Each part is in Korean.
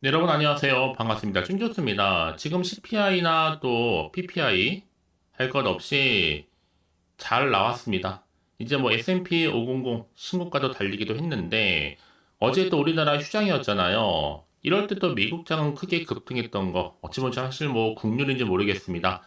네, 여러분 안녕하세요. 반갑습니다. 찐교수입니다. 지금 CPI나 또 PPI 할 것 없이 잘 나왔습니다. 이제 뭐 S&P 500 신고가도 달리기도 했는데 어제 또 우리나라 휴장이었잖아요. 이럴 때 또 미국장은 크게 급등했던 거 어찌 보면 사실 뭐 국률인지 모르겠습니다.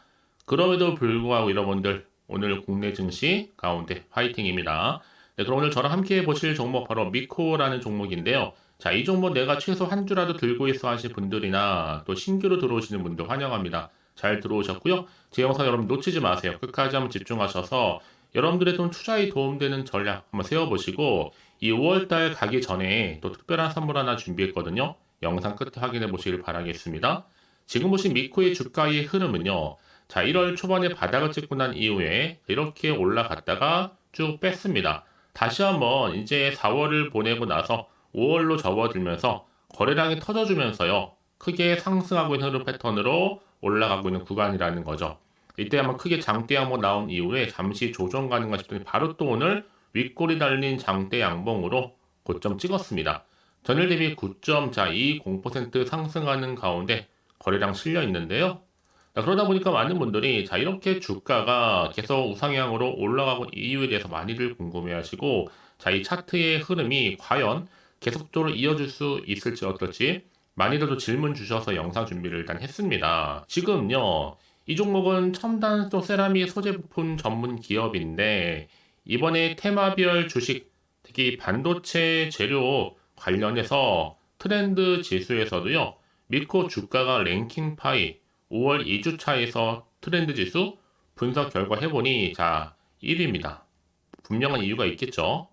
그럼에도 불구하고 여러분들 오늘 국내 증시 가운데 화이팅입니다. 네, 그럼 오늘 저랑 함께 보실 종목 바로 미코라는 종목인데요. 자, 이 종목 내가 최소 한 주라도 들고 있어 하실 분들이나 또 신규로 들어오시는 분들 환영합니다. 잘 들어오셨고요. 제 영상 여러분 놓치지 마세요. 끝까지 한번 집중하셔서 여러분들의 돈 투자에 도움되는 전략 한번 세워보시고 이 5월달 가기 전에 또 특별한 선물 하나 준비했거든요. 영상 끝에 확인해 보시길 바라겠습니다. 지금 보신 미코의 주가의 흐름은요. 자, 1월 초반에 바닥을 찍고 난 이후에 이렇게 올라갔다가 쭉 뺐습니다. 다시 한번 이제 4월을 보내고 나서 5월로 접어들면서 거래량이 터져주면서요. 크게 상승하고 있는 흐름 패턴으로 올라가고 있는 구간이라는 거죠. 이때 한번 크게 장대 양봉 나온 이후에 잠시 조정 가능가 싶더니 바로 또 오늘 윗골이 달린 장대 양봉으로 고점 찍었습니다. 전일 대비 9.20% 상승하는 가운데 거래량 실려 있는데요. 자, 그러다 보니까 많은 분들이 자 이렇게 주가가 계속 우상향으로 올라가고 이유에 대해서 많이들 궁금해하시고 자 이 차트의 흐름이 과연 계속적으로 이어질 수 있을지 어떨지 많이들 질문 주셔서 영상 준비를 일단 했습니다. 지금요 이 종목은 첨단 또 세라믹 소재 부품 전문 기업인데 이번에 테마별 주식 특히 반도체 재료 관련해서 트렌드 지수에서도요 미코 주가가 랭킹 파이 5월 2주차에서 트렌드 지수 분석 결과 해보니 자 1위입니다. 분명한 이유가 있겠죠.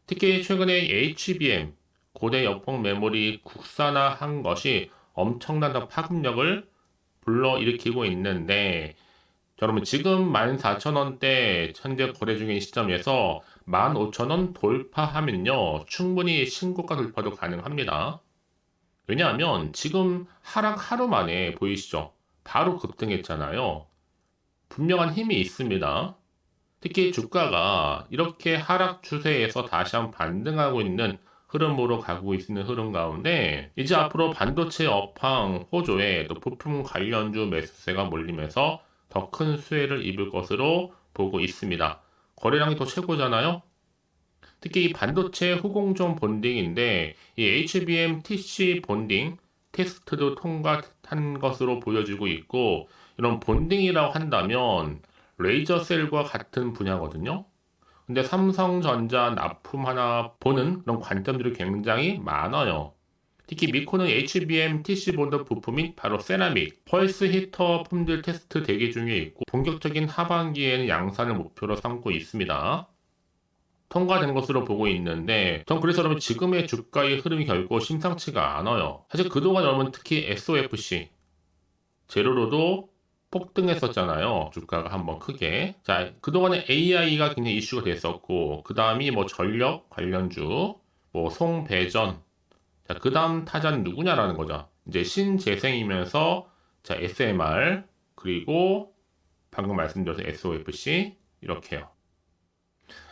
특히 최근에 HBM 고대 여폭 메모리 국산화한 것이 엄청난 파급력을 불러일으키고 있는데 여러분 지금 14,000원대 현재 거래 중인 시점에서 15,000원 돌파하면요 충분히 신고가 돌파도 가능합니다. 왜냐하면 지금 하락 하루 만에 보이시죠? 바로 급등했잖아요. 분명한 힘이 있습니다. 특히 주가가 이렇게 하락 추세에서 다시 한번 반등하고 있는 흐름으로 가고 있는 흐름 가운데 이제 앞으로 반도체 업황 호조에 또 부품 관련주 매수세가 몰리면서 더 큰 수혜를 입을 것으로 보고 있습니다. 거래량이 더 최고잖아요. 특히 이 반도체 후공정 본딩인데 이 HBM TC 본딩 테스트도 통과한 것으로 보여지고 있고 이런 본딩이라고 한다면 레이저 셀과 같은 분야거든요. 근데 삼성전자 납품 하나 보는 그런 관점들이 굉장히 많아요. 특히 미코는 HBM TC 본드 부품인 바로 세라믹, 펄스 히터 품질 테스트 대기 중에 있고 본격적인 하반기에는 양산을 목표로 삼고 있습니다. 통과된 것으로 보고 있는데 전 그래서 여러분 지금의 주가의 흐름이 결코 심상치가 않아요. 사실 그동안 여러분 특히 SOFC 제로로도 폭등했었잖아요. 주가가 한번 크게. 자, 그동안에 AI가 굉장히 이슈가 됐었고 그 다음이 뭐 전력 관련주, 뭐 송배전. 자, 그 다음 타자는 누구냐라는 거죠. 이제 신재생이면서 자, SMR 그리고 방금 말씀드린 SOFC 이렇게요.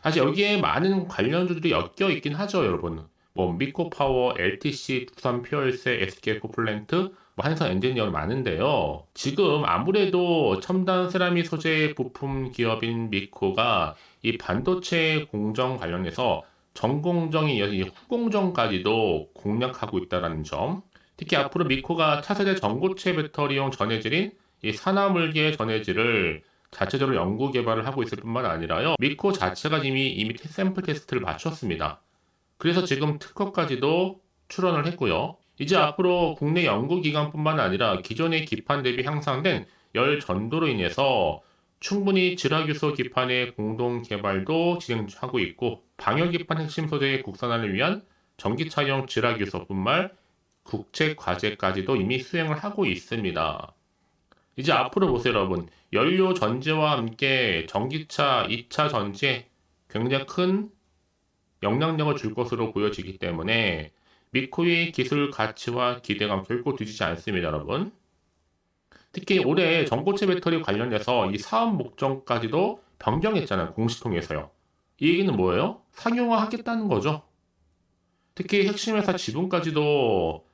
사실 여기에 많은 관련주들이 엮여 있긴 하죠, 여러분. 뭐 미코파워, LTC, 두산 퓨얼셀, SK코플랜트, 뭐 한성 엔지니어 많은데요. 지금 아무래도 첨단 세라믹 소재 부품 기업인 미코가 이 반도체 공정 관련해서 전공정이 이어서 이 후공정까지도 공략하고 있다는 점. 특히 앞으로 미코가 차세대 전고체 배터리용 전해질인 이 산화물계 전해질을 자체적으로 연구 개발을 하고 있을 뿐만 아니라요. 미코 자체가 이미 샘플 테스트를 마쳤습니다. 그래서 지금 특허까지도 출원을 했고요. 이제 앞으로 국내 연구기관뿐만 아니라 기존의 기판 대비 향상된 열 전도로 인해서 충분히 질화규소 기판의 공동 개발도 진행하고 있고 방열 기판 핵심 소재의 국산화를 위한 전기차용 질화규소뿐만 국제 과제까지도 이미 수행을 하고 있습니다. 이제 앞으로 보세요, 여러분. 연료 전지와 함께 전기차 2차 전지에 굉장히 큰 영향력을 줄 것으로 보여지기 때문에 미코의 기술 가치와 기대감 결코 뒤지지 않습니다, 여러분. 특히 올해 전고체 배터리 관련해서 이 사업 목적까지도 변경했잖아요, 공시통해서요. 이 얘기는 뭐예요? 상용화 하겠다는 거죠. 특히 핵심 회사 지분까지도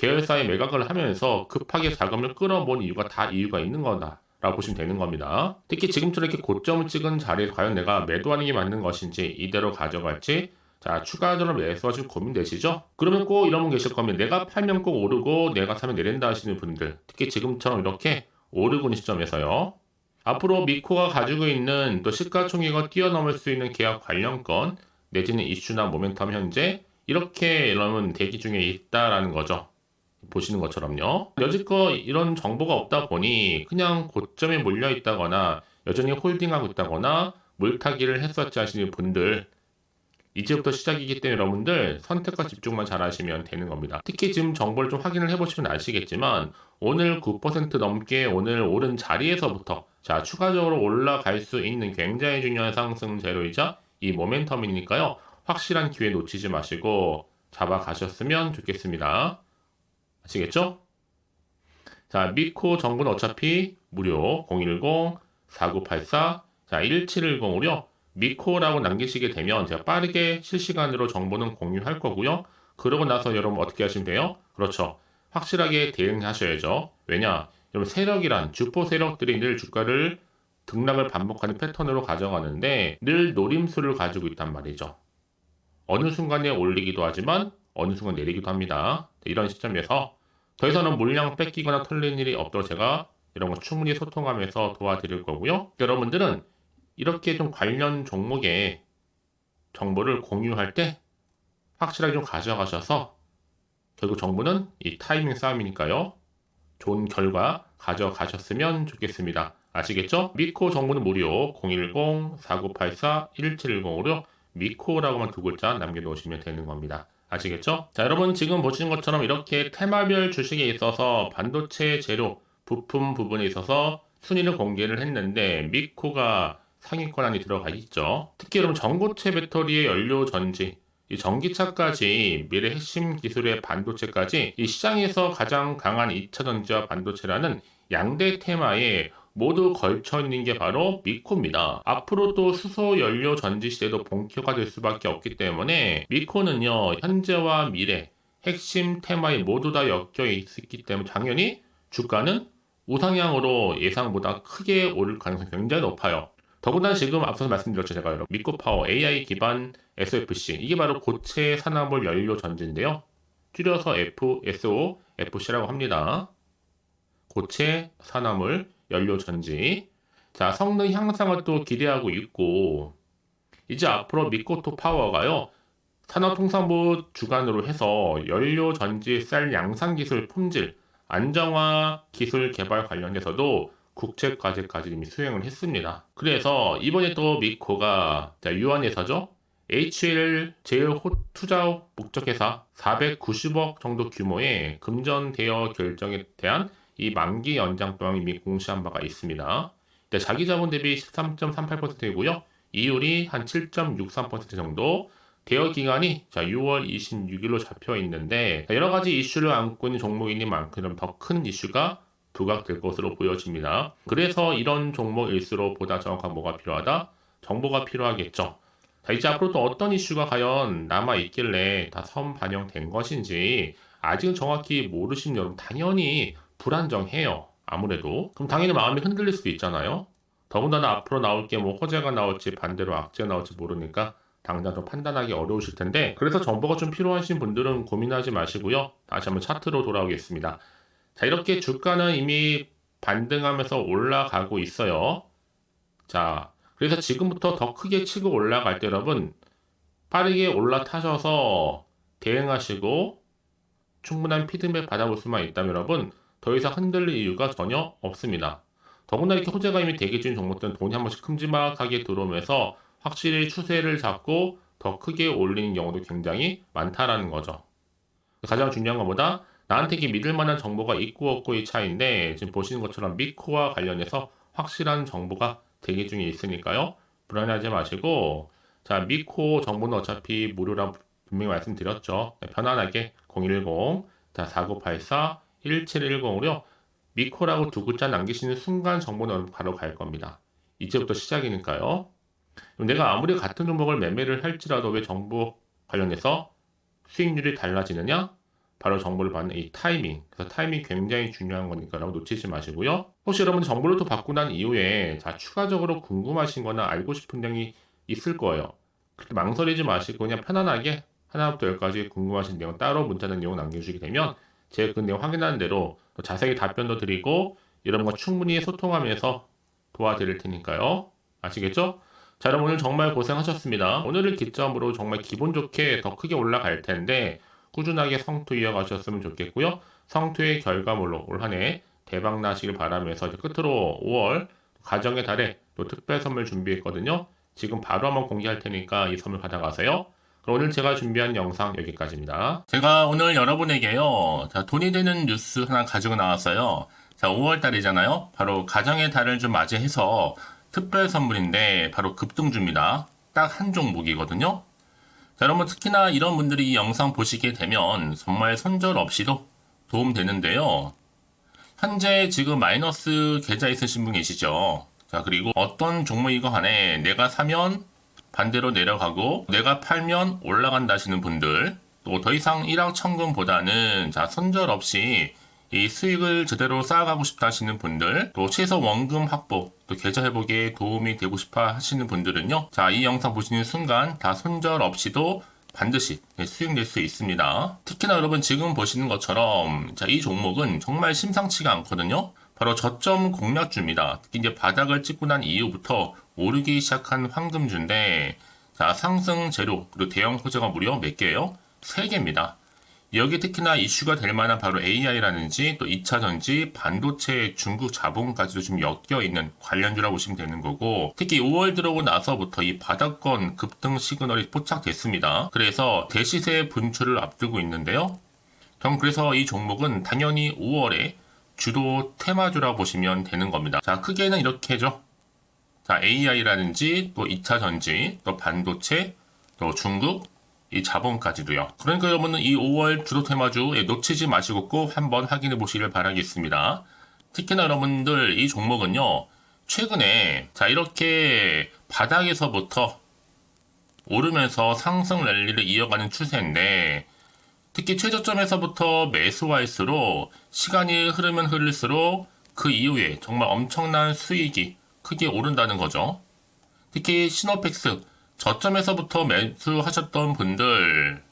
계열사에 매각을 하면서 급하게 자금을 끌어모은 이유가 다 이유가 있는 거다 라고 보시면 되는 겁니다. 특히 지금처럼 이렇게 고점을 찍은 자리에 과연 내가 매도하는 게 맞는 것인지, 이대로 가져갈지, 자, 추가적으로 매수하실 고민되시죠? 그러면 꼭 이런 분 계실 겁니다. 내가 팔면 꼭 오르고 내가 사면 내린다 하시는 분들, 특히 지금처럼 이렇게 오르고 있는 시점에서요. 앞으로 미코가 가지고 있는 또 시가총액을 뛰어넘을 수 있는 계약 관련건 내지는 이슈나 모멘텀 현재 이렇게 여러분 대기 중에 있다라는 거죠. 보시는 것처럼요. 여지껏 이런 정보가 없다 보니 그냥 고점에 몰려 있다거나 여전히 홀딩하고 있다거나 물타기를 했었지 하시는 분들, 이제부터 시작이기 때문에 여러분들 선택과 집중만 잘 하시면 되는 겁니다. 특히 지금 정보를 좀 확인을 해보시면 아시겠지만 오늘 9% 넘게 오늘 오른 자리에서부터 자 추가적으로 올라갈 수 있는 굉장히 중요한 상승 재료이자 이 모멘텀이니까요. 확실한 기회 놓치지 마시고 잡아가셨으면 좋겠습니다. 아시겠죠? 자, 미코 정보는 어차피 무료 010-4984 자, 1710으로요. 미코라고 남기시게 되면 제가 빠르게 실시간으로 정보는 공유할 거고요. 그러고 나서 여러분 어떻게 하시면 돼요? 그렇죠. 확실하게 대응하셔야죠. 왜냐? 여러분 세력이란 주포 세력들이 늘 주가를 등락을 반복하는 패턴으로 가져가는데 늘 노림수를 가지고 있단 말이죠. 어느 순간에 올리기도 하지만 어느 순간 내리기도 합니다. 이런 시점에서 더 이상은 물량 뺏기거나 털린 일이 없도록 제가 이런 거 충분히 소통하면서 도와드릴 거고요. 여러분들은 이렇게 좀 관련 종목의 정보를 공유할 때 확실하게 좀 가져가셔서 결국 정보는 이 타이밍 싸움이니까요. 좋은 결과 가져가셨으면 좋겠습니다. 아시겠죠? 미코 정보는 무료 010-4984-1710으로 미코라고만 두 글자 남겨놓으시면 되는 겁니다. 아시겠죠? 자, 여러분 지금 보시는 것처럼 이렇게 테마별 주식에 있어서 반도체 재료, 부품 부분에 있어서 순위를 공개를 했는데 미코가 상위권 안에 들어가 있죠. 특히 여러분 전고체 배터리의 연료 전지, 이 전기차까지 미래 핵심 기술의 반도체까지 이 시장에서 가장 강한 2차 전지와 반도체라는 양대 테마에 모두 걸쳐 있는 게 바로 미코입니다. 앞으로 또 수소 연료 전지 시대도 본격화 될 수밖에 없기 때문에 미코는요 현재와 미래 핵심 테마에 모두 다 엮여 있기 때문에 당연히 주가는 우상향으로 예상보다 크게 오를 가능성이 굉장히 높아요. 더군다나 지금 앞서서 말씀드렸죠 제가 여러분 미코파워 AI 기반 SOFC 이게 바로 고체 산화물 연료 전지인데요. 줄여서 FSOFC라고 합니다. 고체 산화물 연료 전지. 자, 성능 향상을 또 기대하고 있고, 이제 앞으로 미코토 파워가요, 산업통상부 주관으로 해서 연료 전지 셀 양산 기술 품질, 안정화 기술 개발 관련해서도 국책 과제까지 이미 수행을 했습니다. 그래서 이번에 또 미코가 유한회사죠. HL 제일 투자 목적회사 490억 정도 규모의 금전 대여 결정에 대한 이 만기 연장 또한 이미 공시한 바가 있습니다. 자기 자본 대비 13.38%이고요. 이율이 한 7.63% 정도. 대여 기간이 6월 26일로 잡혀 있는데 여러 가지 이슈를 안고 있는 종목이니 만큼 더 큰 이슈가 부각될 것으로 보여집니다. 그래서 이런 종목일수록 보다 정확한 뭐가 필요하다? 정보가 필요하겠죠. 자, 이제 앞으로 또 어떤 이슈가 과연 남아 있길래 다 선반영된 것인지 아직은 정확히 모르시는 여러분 당연히 불안정해요. 아무래도. 그럼 당연히 마음이 흔들릴 수도 있잖아요. 더군다나 앞으로 나올 게 뭐 호재가 나올지 반대로 악재가 나올지 모르니까 당장 좀 판단하기 어려우실 텐데 그래서 정보가 좀 필요하신 분들은 고민하지 마시고요. 다시 한번 차트로 돌아오겠습니다. 자, 이렇게 주가는 이미 반등하면서 올라가고 있어요. 자, 그래서 지금부터 더 크게 치고 올라갈 때 여러분 빠르게 올라타셔서 대응하시고 충분한 피드백 받아볼 수만 있다면 여러분 더 이상 흔들릴 이유가 전혀 없습니다. 더구나 이렇게 호재가 이미 대기 중인 종목들은 돈이 한 번씩 큼지막하게 들어오면서 확실히 추세를 잡고 더 크게 올리는 경우도 굉장히 많다라는 거죠. 가장 중요한 것보다 나한테 이게 믿을 만한 정보가 있고 없고의 차이인데 지금 보시는 것처럼 미코와 관련해서 확실한 정보가 대기 중에 있으니까요. 불안해하지 마시고 자 미코 정보는 어차피 무료라고 분명히 말씀드렸죠. 편안하게 010 4984 1710으로요. 미코라고 두 글자 남기시는 순간 정보는 바로 갈 겁니다. 이제부터 시작이니까요. 내가 아무리 같은 종목을 매매를 할지라도 왜 정보 관련해서 수익률이 달라지느냐? 바로 정보를 받는 이 타이밍. 그래서 타이밍이 굉장히 중요한 거니까라고 놓치지 마시고요. 혹시 여러분 정보를 또 받고 난 이후에 자 추가적으로 궁금하신 거나 알고 싶은 점이 있을 거예요. 그때 망설이지 마시고 그냥 편안하게 하나부터 열까지 궁금하신 내용 따로 문자나 내용 남겨주시게 되면 제가 그 내용 확인하는 대로 더 자세히 답변도 드리고 여러분과 충분히 소통하면서 도와드릴 테니까요. 아시겠죠? 자, 여러분 오늘 정말 고생하셨습니다. 오늘을 기점으로 정말 기분 좋게 더 크게 올라갈 텐데 꾸준하게 성투 이어가셨으면 좋겠고요. 성투의 결과물로 올 한 해 대박 나시길 바라면서 이제 끝으로 5월 가정의 달에 또 특별 선물 준비했거든요. 지금 바로 한번 공개할 테니까 이 선물 받아가세요. 그럼 오늘 제가 준비한 영상 여기까지입니다. 제가 오늘 여러분에게요. 자, 돈이 되는 뉴스 하나 가지고 나왔어요. 자, 5월 달이잖아요. 바로 가정의 달을 좀 맞이해서 특별 선물인데 바로 급등주입니다. 딱 한 종목이거든요. 자, 여러분 특히나 이런 분들이 이 영상 보시게 되면 정말 손절 없이도 도움되는데요. 현재 지금 마이너스 계좌 있으신 분 계시죠? 자, 그리고 어떤 종목이고 간에 내가 사면 반대로 내려가고 내가 팔면 올라간다 하시는 분들, 또 더 이상 일확천금보다는 자, 손절 없이 이 수익을 제대로 쌓아가고 싶다 하시는 분들, 또 최소 원금 확보, 또 계좌 회복에 도움이 되고 싶어 하시는 분들은요. 자, 이 영상 보시는 순간 다 손절 없이도 반드시 수익 낼 수 있습니다. 특히나 여러분 지금 보시는 것처럼 자, 이 종목은 정말 심상치가 않거든요. 바로 저점 공략주입니다. 특히 이제 바닥을 찍고 난 이후부터 오르기 시작한 황금주인데 자, 상승 재료 그리고 대형 호재가 무려 몇 개예요? 3개입니다. 여기 특히나 이슈가 될 만한 바로 AI라든지 또 2차전지, 반도체, 중국 자본까지도 좀 엮여있는 관련주라고 보시면 되는 거고 특히 5월 들어오고 나서부터 이 바닥권 급등 시그널이 포착됐습니다. 그래서 대시세 분출을 앞두고 있는데요. 전 그래서 이 종목은 당연히 5월에 주도 테마주라고 보시면 되는 겁니다. 자, 크게는 이렇게죠. 자, AI라든지 또 2차전지, 또 반도체, 또 중국, 이 자본까지도요. 그러니까 여러분은 이 5월 주도 테마주 놓치지 마시고 꼭 한번 확인해 보시길 바라겠습니다. 특히나 여러분들 이 종목은요. 최근에 자 이렇게 바닥에서부터 오르면서 상승 랠리를 이어가는 추세인데 특히 최저점에서부터 매수할수록 시간이 흐르면 흐를수록 그 이후에 정말 엄청난 수익이 크게 오른다는 거죠. 특히 시노펙스 저점에서부터 매수하셨던 분들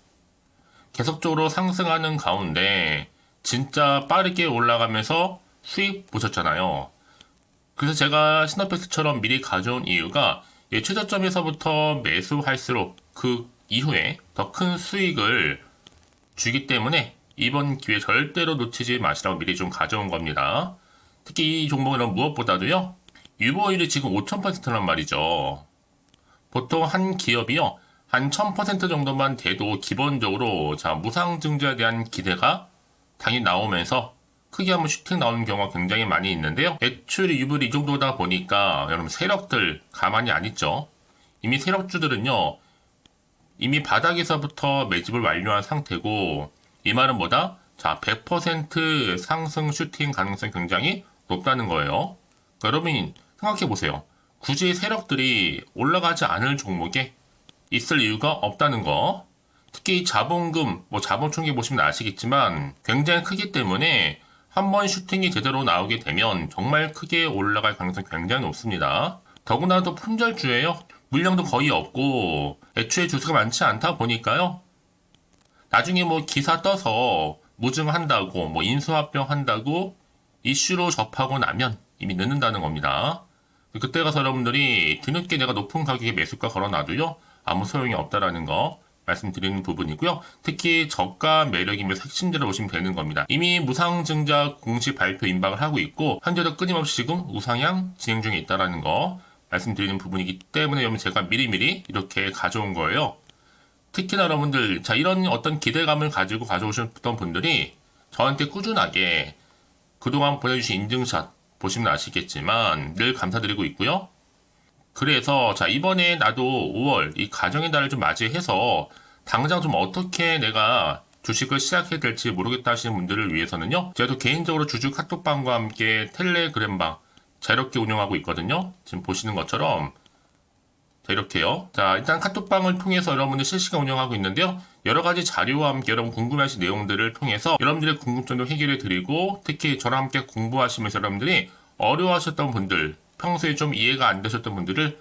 계속적으로 상승하는 가운데 진짜 빠르게 올라가면서 수익 보셨잖아요. 그래서 제가 시노펙스처럼 미리 가져온 이유가 최저점에서부터 매수할수록 그 이후에 더 큰 수익을 주기 때문에 이번 기회 절대로 놓치지 마시라고 미리 좀 가져온 겁니다. 특히 이 종목은 무엇보다도요. 유보율이 지금 5000%란 말이죠. 보통 한 기업이요. 한 1000% 정도만 돼도 기본적으로 자 무상증자에 대한 기대가 당연히 나오면서 크게 한번 슈팅 나오는 경우가 굉장히 많이 있는데요. 매출이 유불이 이 정도다 보니까 여러분 세력들 가만히 안 있죠. 이미 세력주들은요. 이미 바닥에서부터 매집을 완료한 상태고 이 말은 뭐다? 자 100% 상승 슈팅 가능성이 굉장히 높다는 거예요. 그러니까 여러분 생각해 보세요. 굳이 세력들이 올라가지 않을 종목에 있을 이유가 없다는 거. 특히 자본금, 자본 총계 보시면 아시겠지만 굉장히 크기 때문에 한번 슈팅이 제대로 나오게 되면 정말 크게 올라갈 가능성이 굉장히 높습니다. 더구나도 품절주예요. 물량도 거의 없고 애초에 주수가 많지 않다 보니까요. 나중에 기사 떠서 무증한다고 인수합병한다고 이슈로 접하고 나면 이미 늦는다는 겁니다. 그때 가서 여러분들이 뒤늦게 내가 높은 가격에 매수가 걸어놔도요. 아무 소용이 없다라는 거 말씀드리는 부분이고요. 특히 저가 매력이면서 핵심제로 보시면 되는 겁니다. 이미 무상증자 공식 발표 임박을 하고 있고 현재도 끊임없이 지금 우상향 진행 중에 있다라는 거 말씀드리는 부분이기 때문에 여러분 제가 미리미리 이렇게 가져온 거예요. 특히나 여러분들 자 이런 어떤 기대감을 가지고 가져오셨던 분들이 저한테 꾸준하게 그동안 보내주신 인증샷 보시면 아시겠지만 늘 감사드리고 있고요. 그래서 자 이번에 나도 5월 이 가정의 달을 좀 맞이해서 당장 좀 어떻게 내가 주식을 시작해야 될지 모르겠다 하시는 분들을 위해서는요. 제가 또 개인적으로 주주 카톡방과 함께 텔레그램방 자유롭게 운영하고 있거든요. 지금 보시는 것처럼 자, 이렇게요. 자, 일단 카톡방을 통해서 여러분들 실시간 운영하고 있는데요. 여러 가지 자료와 함께 여러분 궁금하신 내용들을 통해서 여러분들의 궁금증도 해결해 드리고, 특히 저랑 함께 공부하시면서 여러분들이 어려워하셨던 분들, 평소에 좀 이해가 안 되셨던 분들을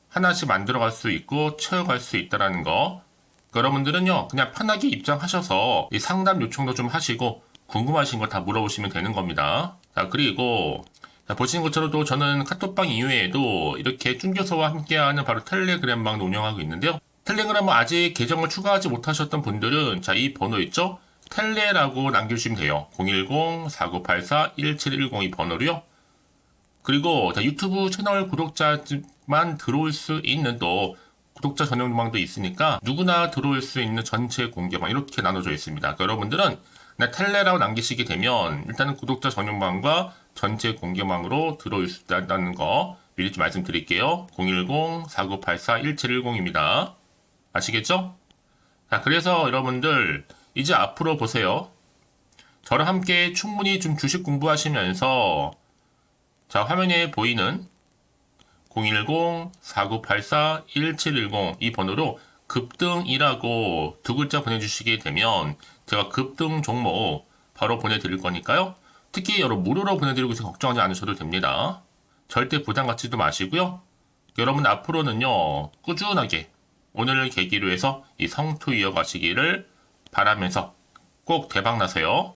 하나씩 만들어갈 수 있고 채워갈 수 있다는 거. 여러분들은요, 그냥 편하게 입장하셔서 이 상담 요청도 좀 하시고 궁금하신 거 다 물어보시면 되는 겁니다. 자, 그리고 자, 보시는 것처럼 또 저는 카톡방 이외에도 이렇게 쭌교서와 함께하는 바로 텔레그램방도 운영하고 있는데요. 텔레그램은 아직 계정을 추가하지 못하셨던 분들은 자, 이 번호 있죠? 텔레라고 남겨주시면 돼요. 010-4984-1710 이 번호로요. 그리고 자, 유튜브 채널 구독자만 들어올 수 있는 또 구독자 전용방도 있으니까 누구나 들어올 수 있는 전체 공개방 이렇게 나눠져 있습니다. 그러니까 여러분들은 그냥 텔레라고 남기시게 되면 일단은 구독자 전용방과 전체 공개방으로 들어올 수 있다는 거 미리 좀 말씀드릴게요. 010-4984-1710입니다. 아시겠죠? 자, 그래서 여러분들 이제 앞으로 보세요. 저랑 함께 충분히 좀 주식 공부하시면서 자, 화면에 보이는 010-4984-1710 이 번호로 급등이라고 두 글자 보내주시게 되면 제가 급등 종목 바로 보내드릴 거니까요. 특히 여러분 무료로 보내드리고 있어서 걱정하지 않으셔도 됩니다. 절대 부담 갖지도 마시고요. 여러분 앞으로는요, 꾸준하게 오늘을 계기로 해서 이 성투 이어가시기를 바라면서 꼭 대박 나세요.